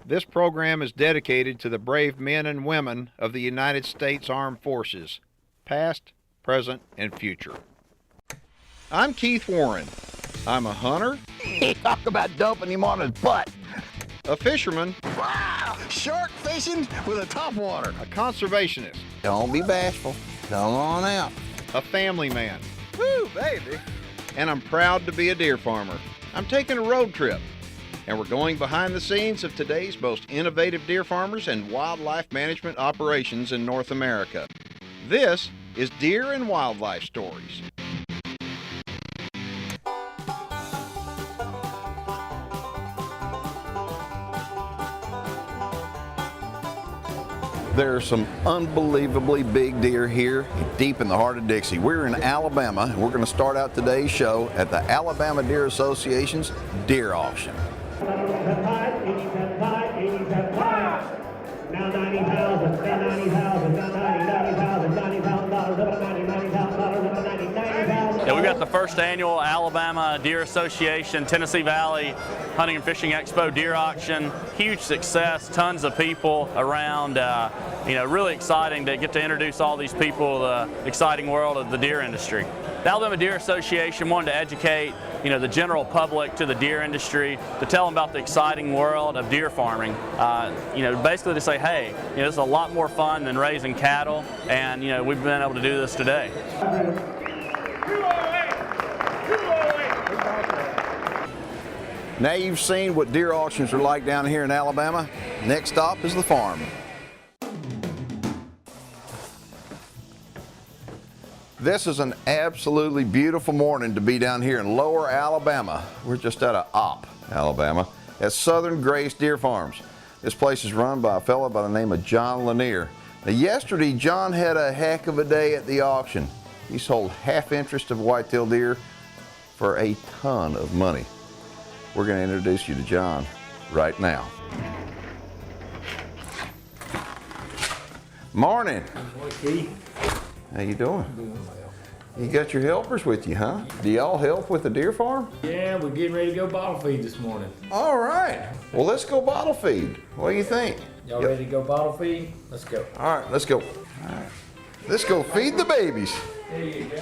This program is dedicated to the brave men and women of the United States Armed Forces, past, present, and future. I'm Keith Warren. I'm a hunter. Talk about dumping him on his butt. A fisherman. Wow! Shark fishing with a topwater. A conservationist. Don't be bashful. Come on out. A family man. Woo, baby. And I'm proud to be a deer farmer. I'm taking a road trip, and we're going behind the scenes of today's most innovative deer farmers and wildlife management operations in North America. This is Deer and Wildlife Stories. There are some unbelievably big deer here deep in the heart of Dixie. We're in Alabama, and we're going to start out today's show at the Alabama Deer Association's deer auction. Now 90,000, now 90,000, now 90,000, $90,000, up to $90,000. Yeah, we've got the first annual Alabama Deer Association Tennessee Valley Hunting and Fishing Expo deer auction. Huge success, tons of people around. Really exciting to get to introduce all these people to the exciting world of the deer industry. The Alabama Deer Association wanted to educate the general public to the deer industry, to tell them about the exciting world of deer farming. Basically to say, hey, this is a lot more fun than raising cattle, and we've been able to do this today. Now you've seen what deer auctions are like down here in Alabama. Next stop is the farm. This is an absolutely beautiful morning to be down here in Lower Alabama. We're just out of Opp, Alabama, at Southern Grace Deer Farms. This place is run by a fellow by the name of John Lanier. Now yesterday, John had a heck of a day at the auction. He sold half interest of whitetail deer for a ton of money. We're going to introduce you to John right now. Morning. Morning, Keith. How you doing? Doing well. You got your helpers with you, huh? Do y'all help with the deer farm? Yeah, we're getting ready to go bottle feed this morning. All right. Well, let's go bottle feed. What do you think? Y'all ready to go bottle feed? Let's go. All right, let's go. All right. Let's go feed the babies. There you go.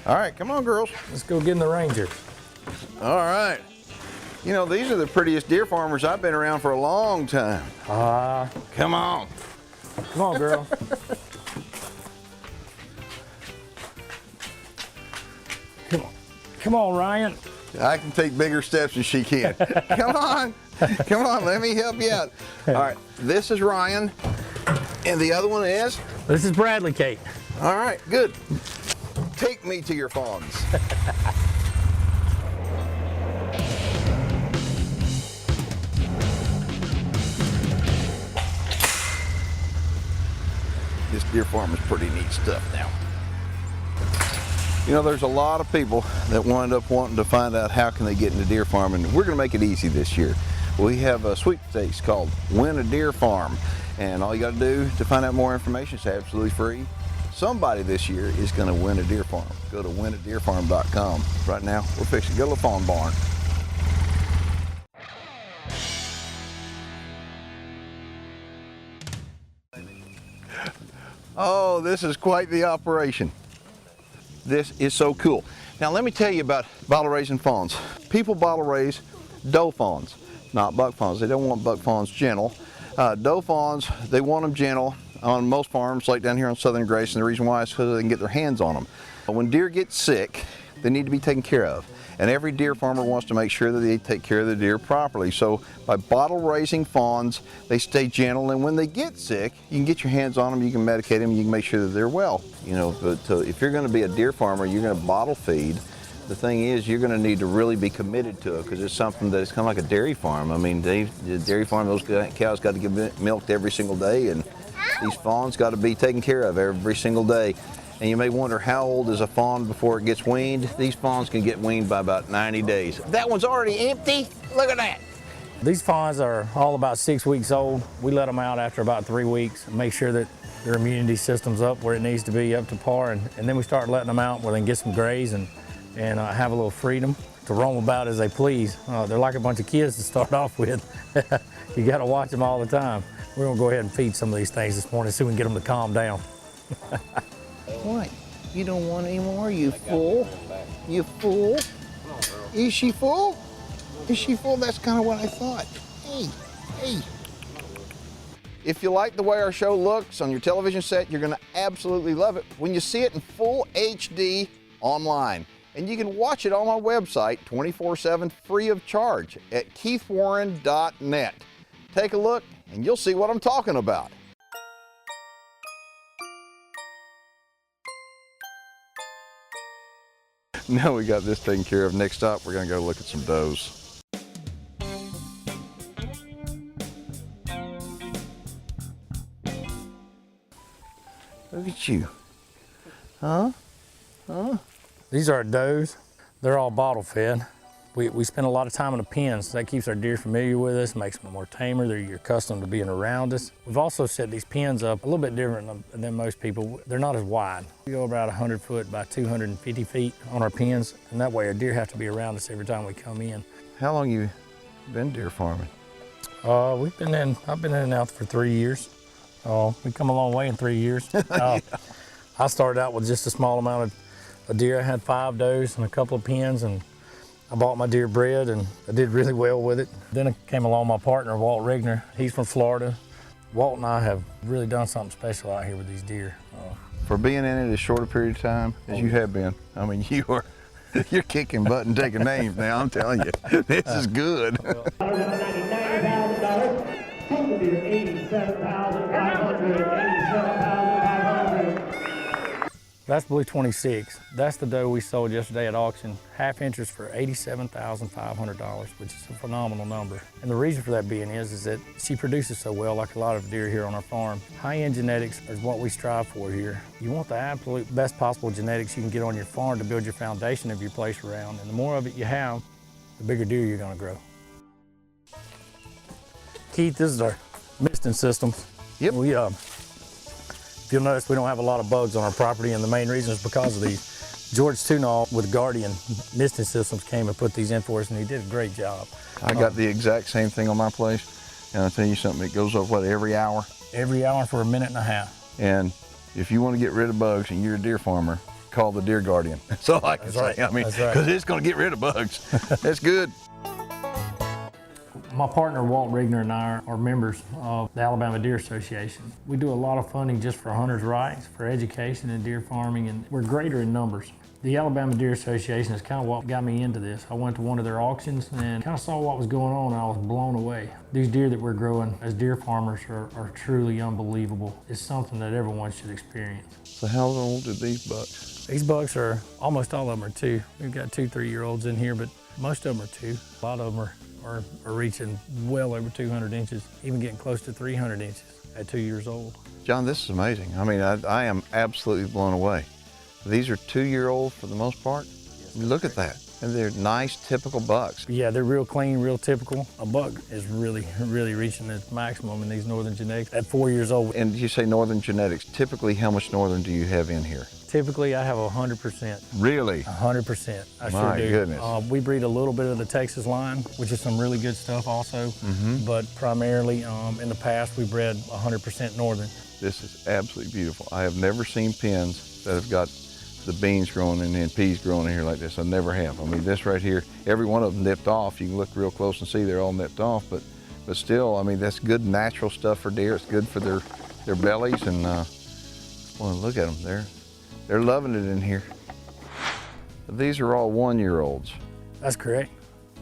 All right, come on, girls. Let's go get in the Ranger. All right. These are the prettiest deer farmers I've been around for a long time. Come on. Come on, girl. Come on, Ryan. I can take bigger steps than she can. Come on. Come on, let me help you out. All right, this is Ryan, and the other one is? This is Bradley, Kate. All right, good. Take me to your fawns. This deer farm is pretty neat stuff now. There's a lot of people that wind up wanting to find out how can they get into deer farming. We're going to make it easy this year. We have a sweepstakes called Win a Deer Farm, and all you got to do to find out more information is absolutely free. Somebody this year is going to win a deer farm. Go to winadeerfarm.com. Right now, we're fixing to go to the fawn barn. Oh, this is quite the operation. This is so cool. Now let me tell you about bottle raising fawns. People bottle raise doe fawns, not buck fawns. They don't want buck fawns gentle. Doe fawns, they want them gentle on most farms like down here on Southern Grace, and the reason why is because they can get their hands on them. When deer get sick, they need to be taken care of. And every deer farmer wants to make sure that they take care of the deer properly. So by bottle raising fawns, they stay gentle, and when they get sick, you can get your hands on them, you can medicate them, you can make sure that they're well. But if you're going to be a deer farmer, you're going to bottle feed. The thing is, you're going to need to really be committed to it, because it's something that's kind of like a dairy farm. I mean, the dairy farm, those cows got to get milked every single day, and these fawns got to be taken care of every single day. And you may wonder, how old is a fawn before it gets weaned? These fawns can get weaned by about 90 days. That one's already empty. Look at that. These fawns are all about 6 weeks old. We let them out after about 3 weeks and make sure that their immunity system's up where it needs to be, up to par, and then we start letting them out where they can get some graze and have a little freedom. to roam about as they please. They're like a bunch of kids to start off with. You got to watch them all the time. We're gonna go ahead and feed some of these things this morning, see if we can get them to calm down. What? You don't want any more, you fool? You fool? Is she full? Is she full? That's kind of what I thought. Hey, hey. If you like the way our show looks on your television set, you're gonna absolutely love it when you see it in full HD online. And you can watch it on my website 24/7 free of charge at keithwarren.net. Take a look and you'll see what I'm talking about. Now we got this taken care of. Next up, we're gonna go look at some does. Look at you. Huh? Huh? These are our does. They're all bottle fed. We spend a lot of time in the pens. That keeps our deer familiar with us, makes them more tamer. They're accustomed to being around us. We've also set these pens up a little bit different than most people. They're not as wide. We go about 100 foot by 250 feet on our pens, and that way our deer have to be around us every time we come in. How long you been deer farming? I've been in now for 3 years. We've come a long way in 3 years. Yeah. I started out with just a small amount of deer. I had 5 does and a couple of pens, and I bought my deer bred, and I did really well with it. Then came along my partner, Walt Rigner. He's from Florida. Walt and I have really done something special out here with these deer. For being in it as short a period of time as you have been, I mean, you're kicking butt and taking names now, I'm telling you. This is good. $90,000. Total deer, $87,500. That's Blue 26. That's the doe we sold yesterday at auction, half interest for $87,500, which is a phenomenal number. And the reason for that being is that she produces so well, like a lot of deer here on our farm. High-end genetics is what we strive for here. You want the absolute best possible genetics you can get on your farm to build your foundation of your place around. And the more of it you have, the bigger deer you're gonna grow. Keith, this is our misting system. Yep. If you'll notice, we don't have a lot of bugs on our property, and the main reason is because of these. George Tunall with Guardian misting systems came and put these in for us, and he did a great job. I got the exact same thing on my place, and I'll tell you something, it goes up, what, every hour? Every hour for a minute and a half. And if you want to get rid of bugs and you're a deer farmer, call the Deer Guardian. That's all I can say. Right. I mean, That's right. because it's going to get rid of bugs. That's good. My partner, Walt Rigner, and I are members of the Alabama Deer Association. We do a lot of funding just for hunters' rights, for education and deer farming, and we're greater in numbers. The Alabama Deer Association is kind of what got me into this. I went to one of their auctions and kind of saw what was going on, and I was blown away. These deer that we're growing as deer farmers are truly unbelievable. It's something that everyone should experience. So how old are these bucks? These bucks are, almost all of them are 2. We've got 2 3-year-olds in here, but most of them are 2. A lot of them are reaching well over 200 inches, even getting close to 300 inches at 2 years old. John, this is amazing. I mean, I am absolutely blown away. These are 2-year-olds for the most part. Yes, look at that. And they're nice, typical bucks. Yeah, they're real clean, real typical. A buck is really reaching its maximum in these northern genetics at 4 years old. And you say northern genetics. Typically, how much northern do you have in here? Typically, I have 100%. Really? 100%. I sure My do. goodness. We breed a little bit of the Texas line, which is some really good stuff also. But primarily, in the past, we bred 100% northern. This is absolutely beautiful. I have never seen pens that have got the beans growing and then peas growing in here like this. I never have. I mean, this right here, every one of them nipped off. You can look real close and see they're all nipped off, but still, I mean, that's good natural stuff for deer. It's good for their bellies, and well, look at them. They're loving it in here. These are all 1-year-olds. That's correct.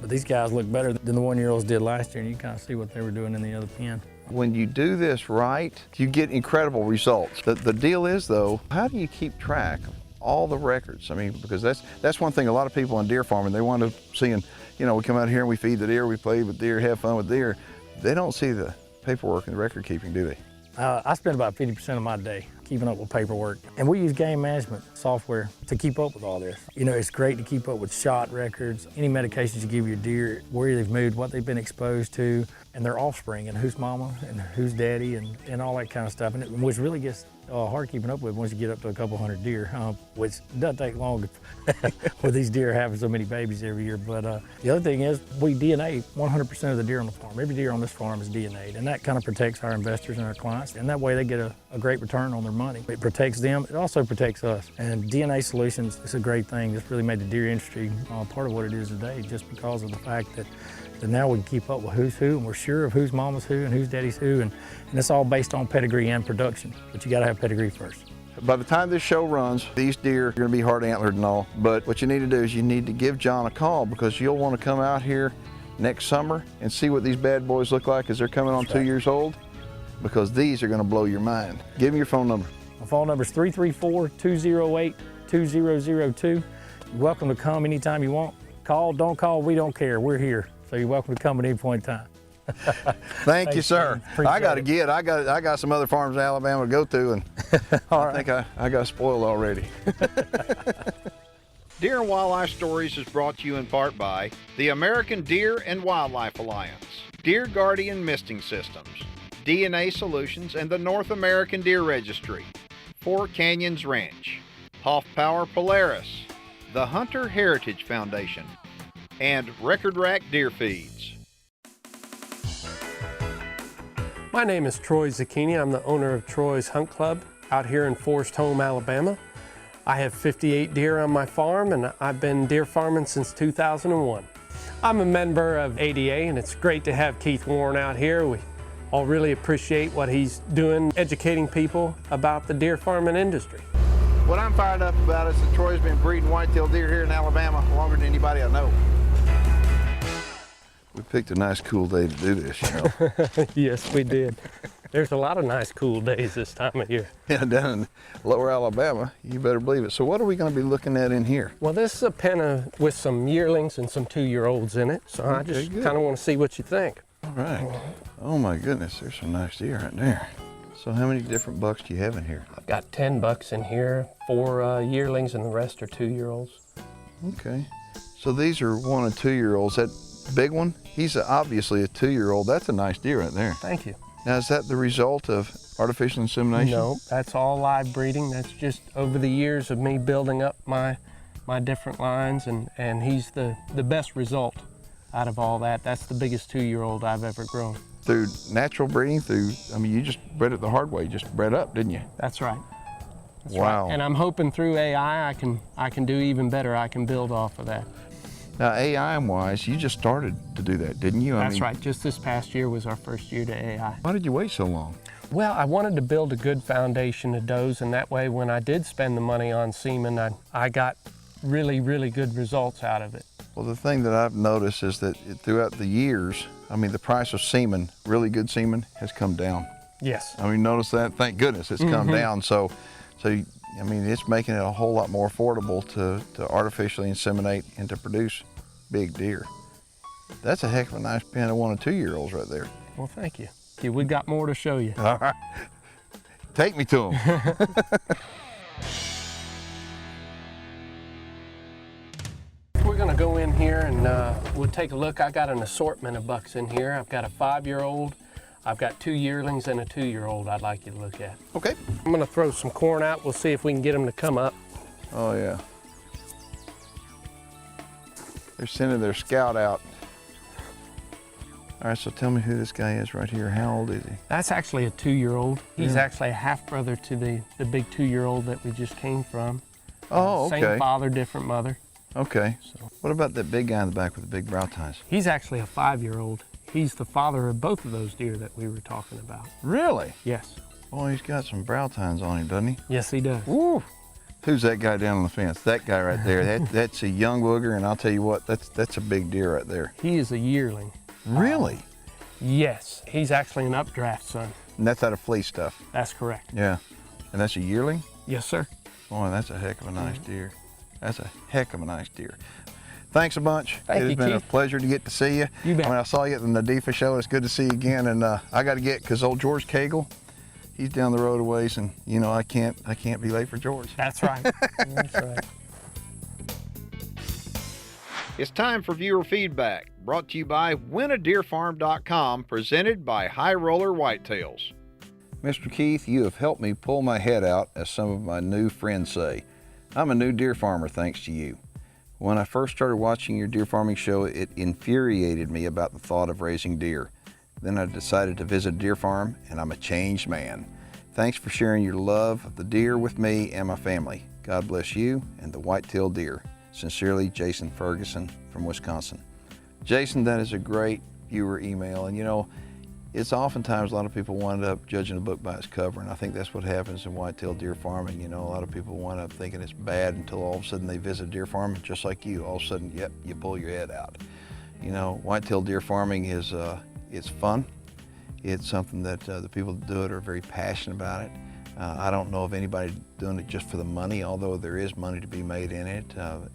But these guys look better than the 1-year-olds did last year, and you kind of see what they were doing in the other pen. When you do this right, you get incredible results. The deal is, though, how do you keep track of all the records? I mean, because that's one thing a lot of people on deer farming, they want to see, you know, we come out here and we feed the deer, we play with deer, have fun with deer. They don't see the paperwork and the record keeping, do they? I spend about 50% of my day keeping up with paperwork. And we use game management software to keep up with all this. You know, it's great to keep up with shot records, any medications you give your deer, where they've moved, what they've been exposed to, and their offspring, and who's mama and who's daddy, and all that kind of stuff. And which really gets hard keeping up with once you get up to a couple hundred deer, which doesn't take long with these deer having so many babies every year. But the other thing is we DNA 100% of the deer on the farm. Every deer on this farm is DNA'd, and that kind of protects our investors and our clients, and that way they get a great return on their money. It protects them, it also protects us. And DNA Solutions is a great thing. It's really made the deer industry part of what it is today, just because of the fact that now we can keep up with who's who, and we're sure of who's mama's who and who's daddy's who, and it's all based on pedigree and production, but you gotta have pedigree first. By the time this show runs, these deer are gonna be hard antlered and all, but what you need to do is you need to give John a call, because you'll wanna come out here next summer and see what these bad boys look like as they're coming on 2 years old, because these are gonna blow your mind. Give me your phone number. My phone number is 334-208-2002. You're welcome to come anytime you want. Call, don't call, we don't care, we're here. So you're welcome to come at any point in time. Thank you, sir. I got some other farms in Alabama to go to, and I think I got spoiled already. Deer and Wildlife Stories is brought to you in part by the American Deer and Wildlife Alliance, Deer Guardian Misting Systems, DNA Solutions, and the North American Deer Registry, Four Canyons Ranch, Hoff Power Polaris, the Hunter Heritage Foundation, and Record Rack Deer Feeds. My name is Troy Zucchini. I'm the owner of Troy's Hunt Club out here in Forest Home, Alabama. I have 58 deer on my farm, and I've been deer farming since 2001. I'm a member of ADA, and it's great to have Keith Warren out here. We all really appreciate what he's doing, educating people about the deer farming industry. What I'm fired up about is that Troy's been breeding whitetail deer here in Alabama longer than anybody I know. We picked a nice cool day to do this, you know. Yes, we did. There's a lot of nice cool days this time of year. Yeah, down in lower Alabama, you better believe it. So what are we going to be looking at in here? Well, this is a pen with some yearlings and some 2-year-olds in it, so I just kind of want to see what you think. All right. Oh my goodness, there's some nice deer right there. So how many different bucks do you have in here? I've got 10 bucks in here, 4 yearlings, and the rest are 2-year-olds. Okay. So these are 1 and 2-year-olds. That big one, he's obviously a 2-year-old. That's a nice deer right there. Thank you. Now, is that the result of artificial insemination? No, that's all live breeding. That's just over the years of me building up my different lines, and he's the best result out of all that. That's the biggest 2-year-old I've ever grown. Through natural breeding, I mean, you just bred it the hard way. You just bred up, didn't you? That's right. That's wow. Right. And I'm hoping through AI I can do even better. I can build off of that. Now, AI-wise, you just started to do that, didn't you? That's right. Just this past year was our first year to AI. Why did you wait so long? Well, I wanted to build a good foundation of does, and that way when I did spend the money on semen, I got really, really good results out of it. Well, the thing that I've noticed is that throughout the years, I mean, the price of semen, really good semen, has come down. Yes. I mean, notice that? Thank goodness it's come down. So, I mean, it's making it a whole lot more affordable to artificially inseminate and to produce big deer. That's a heck of a nice pen of 1 and 2-year-olds right there. Well, thank you. We got more to show you. All right. Take me to them. We're gonna go in here and we'll take a look. I got an assortment of bucks in here. I've got a 5-year-old, I've got 2 yearlings and a 2-year-old I'd like you to look at. Okay. I'm gonna throw some corn out. We'll see if we can get them to come up. Oh, yeah. They're sending their scout out. All right, so tell me who this guy is right here. How old is he? That's actually a 2-year-old. He's actually a half-brother to the big 2-year-old that we just came from. Oh, okay. Same father, different mother. Okay. So. What about that big guy in the back with the big brow tines? He's actually a 5-year-old. He's the father of both of those deer that we were talking about. Really? Yes. Oh, he's got some brow tines on him, doesn't he? Yes, he does. Woo! Who's that guy down on the fence? That guy right there. That's a young wooger, and I'll tell you what, that's a big deer right there. He is a yearling. Really? Yes. He's actually an updraft son. And that's out of flea stuff. That's correct. Yeah. And that's a yearling? Yes, sir. Boy, that's a heck of a nice deer. That's a heck of a nice deer. Thanks a bunch. Thank you, It's been a Keith. pleasure to get to see you. You bet. I mean, I saw you at the Nadifa show. It's good to see you again. And I got to get, because old George Cagle, he's down the road a ways, and you know I can't be late for George. That's right. That's right. It's time for viewer feedback, brought to you by winadeerfarm.com, presented by High Roller Whitetails. Mr. Keith, you have helped me pull my head out, as some of my new friends say. I'm a new deer farmer thanks to you. When I first started watching your deer farming show, it infuriated me about the thought of raising deer. Then I decided to visit a deer farm, and I'm a changed man. Thanks for sharing your love of the deer with me and my family. God bless you and the white-tailed deer. Sincerely, Jason Ferguson from Wisconsin. Jason, that is a great viewer email, and you know, it's oftentimes a lot of people wind up judging a book by its cover, and I think that's what happens in white-tailed deer farming. You know, a lot of people wind up thinking it's bad until all of a sudden they visit a deer farm, just like you. All of a sudden, yep, you pull your head out. You know, white-tailed deer farming is it's fun. It's something that the people that do it are very passionate about it. I don't know of anybody doing it just for the money, although there is money to be made in it.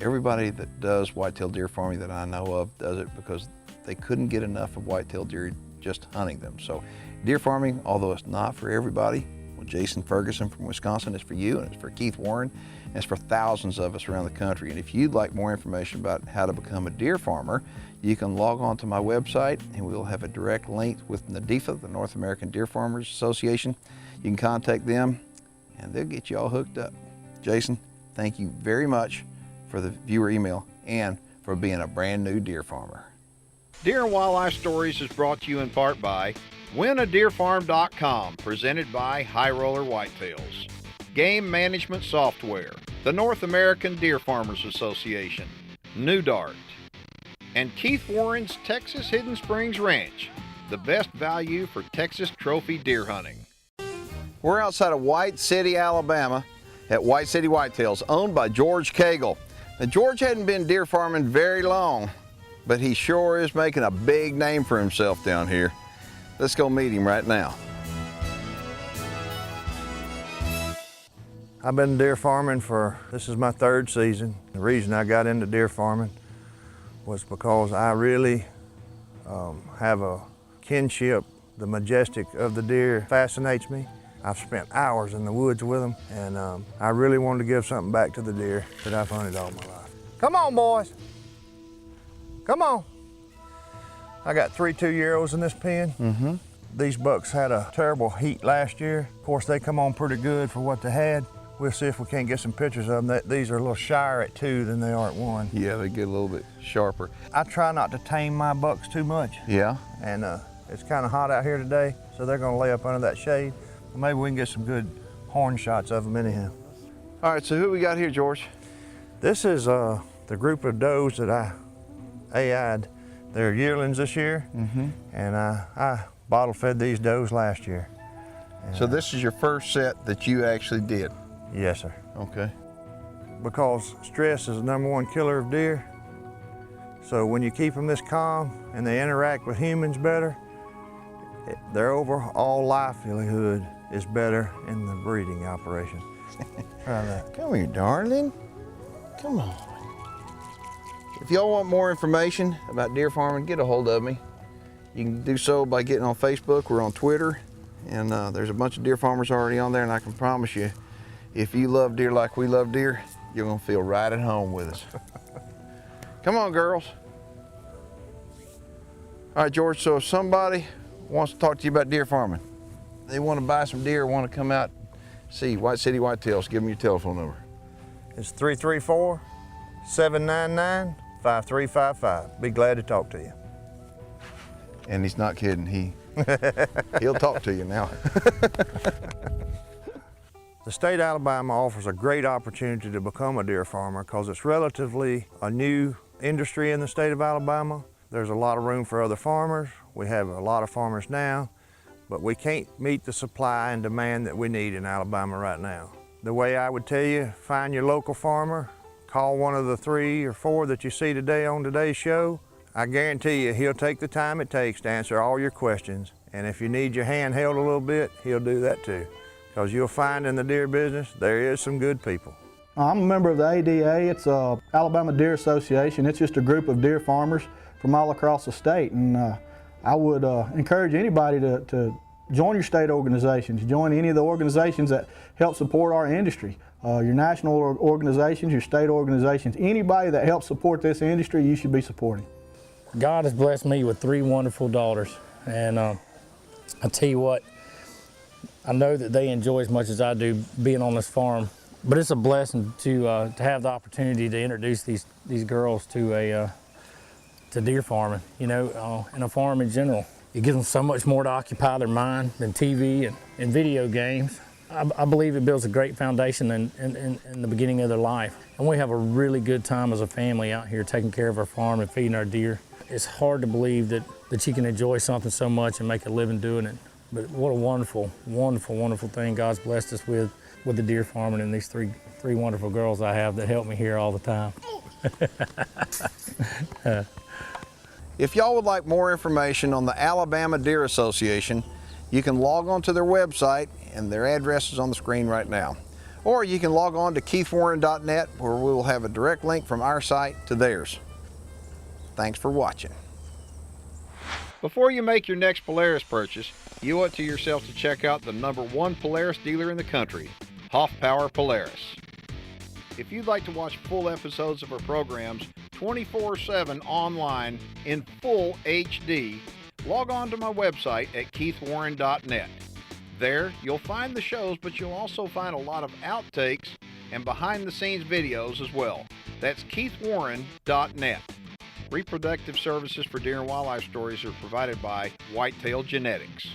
Everybody that does white-tailed deer farming that I know of does it because they couldn't get enough of white-tailed deer just hunting them. So deer farming, although it's not for everybody, well, Jason Ferguson from Wisconsin is for you, and it's for Keith Warren, and it's for thousands of us around the country. And if you'd like more information about how to become a deer farmer, you can log on to my website, and we'll have a direct link with NADEFA, the North American Deer Farmers Association. You can contact them, and they'll get you all hooked up. Jason, thank you very much for the viewer email and for being a brand new deer farmer. Deer and Wildlife Stories is brought to you in part by WinADeerFarm.com, presented by High Roller Whitetails, Game Management Software, the North American Deer Farmers Association, New Dart, and Keith Warren's Texas Hidden Springs Ranch, the best value for Texas trophy deer hunting. We're outside of White City, Alabama at White City Whitetails, owned by George Cagle. Now, George hadn't been deer farming very long, but he sure is making a big name for himself down here. Let's go meet him right now. I've been deer farming this is my third season. The reason I got into deer farming was because I really have a kinship. The majestic of the deer fascinates me. I've spent hours in the woods with them, and I really wanted to give something back to the deer that I've hunted all my life. Come on, boys. Come on. I got 3 2-year-olds in this pen. These bucks had a terrible heat last year. Of course, they come on pretty good for what they had. We'll see if we can't get some pictures of them. These are a little shyer at 2 than they are at 1. Yeah, they get a little bit sharper. I try not to tame my bucks too much. Yeah? And it's kind of hot out here today, so they're gonna lay up under that shade. Maybe we can get some good horn shots of them anyhow. All right, so who we got here, George? This is the group of does that I AI'd. They're yearlings this year, and I bottle fed these does last year. And, so this is your first set that you actually did? Yes, sir. Okay. Because stress is the #1 killer of deer. So when you keep them this calm and they interact with humans better, their overall livelihood is better in the breeding operation. Try that. Come here, darling. Come on. If y'all want more information about deer farming, get a hold of me. You can do so by getting on Facebook. We're on Twitter, and there's a bunch of deer farmers already on there, and I can promise you, if you love deer like we love deer, you're gonna feel right at home with us. Come on, girls. All right, George, so if somebody wants to talk to you about deer farming, they want to buy some deer, want to come out, see White City Whitetails, give them your telephone number. It's 334-799-5355. Be glad to talk to you. And he's not kidding, he'll talk to you now. The state of Alabama offers a great opportunity to become a deer farmer because it's relatively a new industry in the state of Alabama. There's a lot of room for other farmers. We have a lot of farmers now, but we can't meet the supply and demand that we need in Alabama right now. The way I would tell you, find your local farmer, call one of the 3 or 4 that you see today on today's show. I guarantee you he'll take the time it takes to answer all your questions. And if you need your hand held a little bit, he'll do that too. Because you'll find in the deer business, there is some good people. I'm a member of the ADA. It's Alabama Deer Association. It's just a group of deer farmers from all across the state. And I would encourage anybody to join your state organizations, join any of the organizations that help support our industry. Your national organizations, your state organizations, anybody that helps support this industry, you should be supporting. God has blessed me with 3 wonderful daughters. And I tell you what, I know that they enjoy as much as I do being on this farm. But it's a blessing to have the opportunity to introduce these girls to deer farming, you know, and a farm in general. It gives them so much more to occupy their mind than TV and video games. I believe it builds a great foundation in the beginning of their life. And we have a really good time as a family out here taking care of our farm and feeding our deer. It's hard to believe that you can enjoy something so much and make a living doing it. But what a wonderful, wonderful, wonderful thing God's blessed us with the deer farming and these three wonderful girls I have that help me here all the time. If y'all would like more information on the Alabama Deer Association, you can log on to their website, and their address is on the screen right now. Or you can log on to keithwarren.net, where we will have a direct link from our site to theirs. Thanks for watching. Before you make your next Polaris purchase, you owe it to yourself to check out the #1 Polaris dealer in the country, Hoff Power Polaris. If you'd like to watch full episodes of our programs 24/7 online in full HD, log on to my website at keithwarren.net. There, you'll find the shows, but you'll also find a lot of outtakes and behind-the-scenes videos as well. That's keithwarren.net. Reproductive services for deer and wildlife stories are provided by Whitetail Genetics.